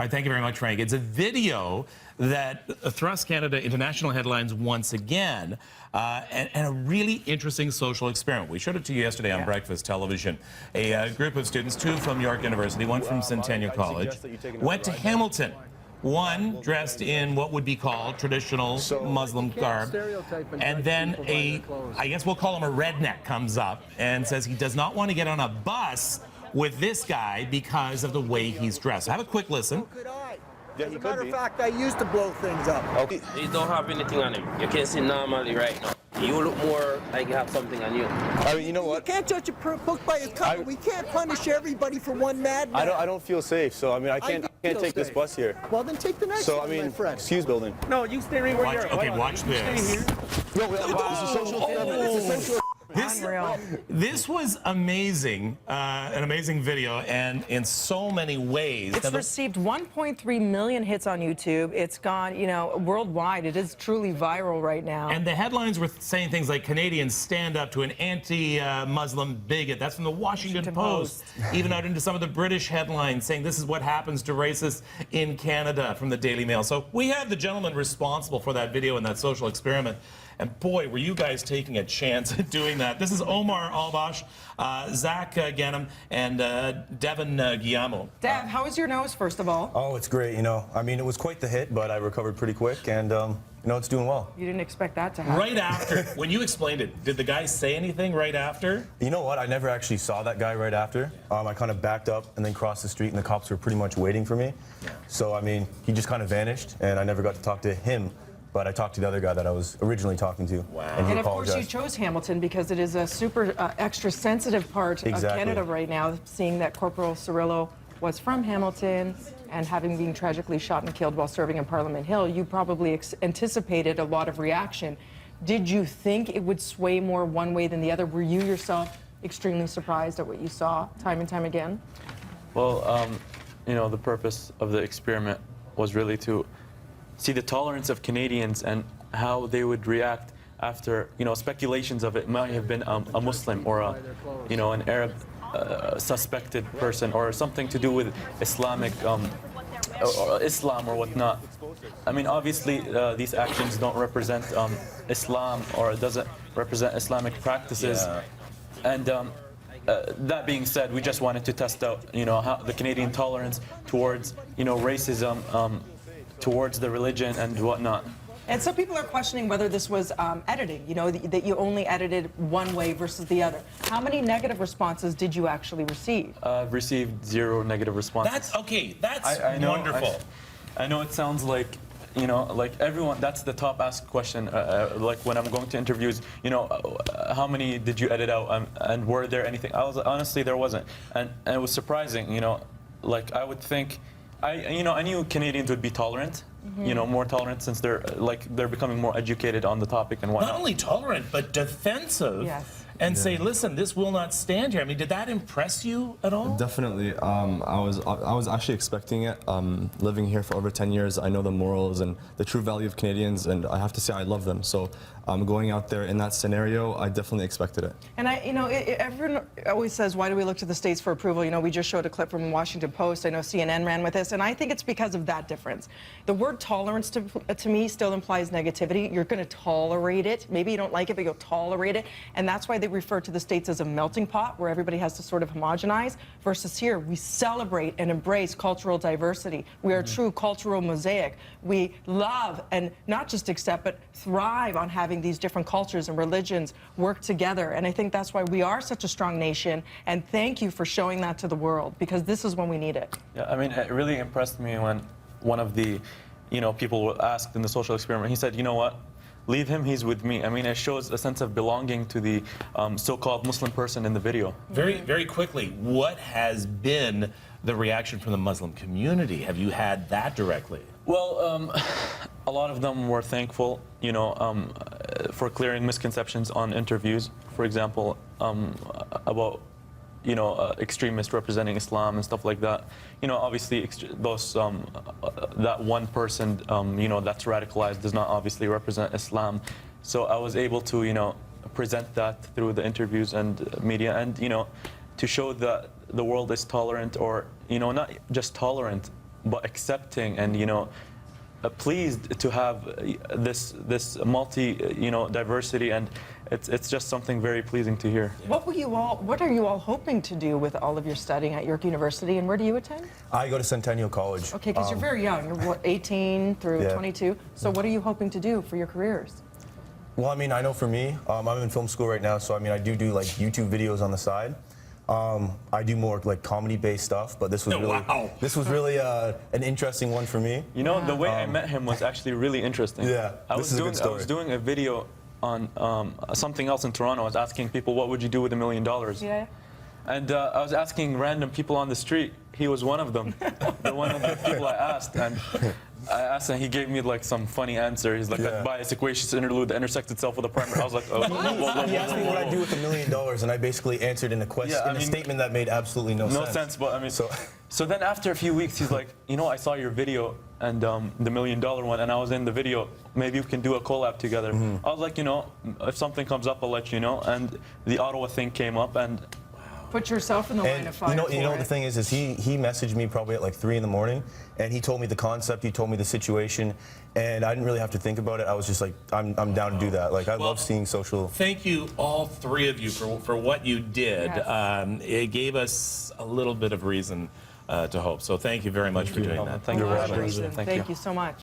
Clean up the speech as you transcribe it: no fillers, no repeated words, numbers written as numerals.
right, thank you very much, Frank. It's a video that thrust Canada into national headlines once again, and a really interesting social experiment. We showed it to you yesterday on Breakfast Television. A group of students, two from York University, one from Centennial College, went to Hamilton. One dressed in what would be called traditional Muslim garb, and then I guess we'll call him a redneck, comes up and says he does not want to get on a bus with this guy because of the way he's dressed. Have a quick listen. Yeah, as a matter of fact, I used to blow things up. Okay. He don't have anything on him. You can see normally right now. You look more like you have something on you. I mean, you know what? You can't judge a book by its cover. We can't punish everybody for one madman. I don't feel safe, so I mean, I can't take this bus here. Well, then take the next one, my friend. Excuse building. No, you stay right where you're. Okay, watch this. No, this is social experiment. This is social. This was amazing, an amazing video, and in so many ways. It's received 1.3 million hits on YouTube. It's gone, you know, worldwide. It is truly viral right now. And the headlines were saying things like, Canadians stand up to an anti-Muslim bigot. That's from the Washington Post. Even out into some of the British headlines saying this is what happens to racists in Canada from the Daily Mail. So we have the gentleman responsible for that video and that social experiment. And boy, were you guys taking a chance at doing that. This is Omar Albash, Zach Ganem, and Devin Guillermo. Dev, how is your nose, first of all? Oh, it's great, you know. I mean, it was quite the hit, but I recovered pretty quick, and, you know, it's doing well. You didn't expect that to happen. Right after, when you explained it, did the guy say anything right after? You know what? I never actually saw that guy right after. I kind of backed up and then crossed the street, and the cops were pretty much waiting for me. So, I mean, he just kind of vanished, and I never got to talk to him. But I talked to the other guy that I was originally talking to. Wow. And he of apologized. course you chose Hamilton because it is a super extra sensitive part of Canada right now, seeing that Corporal Cirillo was from Hamilton and having been tragically shot and killed while serving in Parliament Hill. You probably anticipated a lot of reaction. Did you think it would sway more one way than the other? Were you yourself extremely surprised at what you saw time and time again? Well, you know, the purpose of the experiment was really to see the tolerance of Canadians and how they would react after, you know, speculations of it might have been a Muslim or a, you know, an Arab suspected person or something to do with Islamic, or Islam or whatnot. I mean, obviously, these actions don't represent Islam or it doesn't represent Islamic practices. And that being said, we just wanted to test out, you know, how the Canadian tolerance towards, you know, racism, towards the religion and whatnot. And some people are questioning whether this was editing, you know, that you only edited one way versus the other. How many negative responses did you actually receive? I've received 0 negative responses. That's okay. That's I know, wonderful. I know it sounds like, you know, like everyone, that's the top asked question, like when I'm going to interviews, you know, how many did you edit out and were there anything? Honestly, there wasn't. And it was surprising, you know, like I would think, I knew Canadians would be tolerant, you know, more tolerant since they're becoming more educated on the topic and whatnot. Not only tolerant, but defensive. Yes. And say, listen, this will not stand here. I mean, did that impress you at all? Definitely. I was actually expecting it. Living here for over 10 years, I know the morals and the true value of Canadians, and I have to say I love them. So going out there in that scenario, I definitely expected it. And you know, everyone always says, why do we look to the States for approval? You know, we just showed a clip from the Washington Post. I know CNN ran with this, and I think it's because of that difference. The word tolerance to me still implies negativity. You're going to tolerate it. Maybe you don't like it, but you'll tolerate it. And that's why they refer to the States as a melting pot where everybody has to sort of homogenize, versus here we celebrate and embrace cultural diversity. We are a true cultural mosaic. We love and not just accept but thrive on having these different cultures and religions work together, and I think that's why we are such a strong nation, and thank you for showing that to the world, because this is when we need it. Yeah, I mean, it really impressed me when one of the, you know, people were asked in the social experiment, he said, you know what? Leave him, he's with me. I mean, it shows a sense of belonging to the so-called Muslim person in the video. Very, very quickly, what has been the reaction from the Muslim community? Have you had that directly? Well, a lot of them were thankful, you know, for clearing misconceptions on interviews. For example, about, you know, extremists representing Islam and stuff like that. You know, obviously, those that one person, you know, that's radicalized does not obviously represent Islam. So I was able to, you know, present that through the interviews and media, and you know, to show that the world is tolerant, or you know, not just tolerant, but accepting and, you know, pleased to have this multi, you know, diversity, and it's just something very pleasing to hear. What are you all hoping to do with all of your studying at York University, and where do you attend? I go to Centennial College. Okay, because you're very young. You're what, 18 through Yeah. 22. So what are you hoping to do for your careers? Well, I mean, I know for me, I'm in film school right now, so I mean, I do like YouTube videos on the side. I do more like comedy-based stuff, but this was really, Wow. this was really an interesting one for me. You know, the way I met him was actually really interesting. Yeah, I this was is a good doing story. I was doing a video on something else in Toronto. I was asking people, what would you do with $1 million? Yeah. And I was asking random people on the street. He was one of them. One of the people I asked, and I asked, and he gave me like some funny answer. He's like, Yeah. that bias equations interlude that intersects itself with a primary. I was like, oh, He asked me what I do with $1 million, and I basically answered in a question, Yeah, I in a mean, statement that made absolutely no sense. But I mean, So- so then after a few weeks, he's like, you know, I saw your video and the $1 million one, and I was in the video. Maybe we can do a collab together. I was like, you know, if something comes up, I'll let you know. And the Ottawa thing came up, and Put yourself in the line And of fire. you know for the it. thing is he messaged me probably at like 3 in the morning, and he told me the concept, he told me the situation, and I didn't really have to think about it. I was just like, I'm down to do that. Like I Well, love seeing social. Thank you, all three of you, for what you did. Yes. It gave us a little bit of reason to hope. So thank you very much for doing that. thank you A for lot of having us. reason. Thank Thank you. you so much.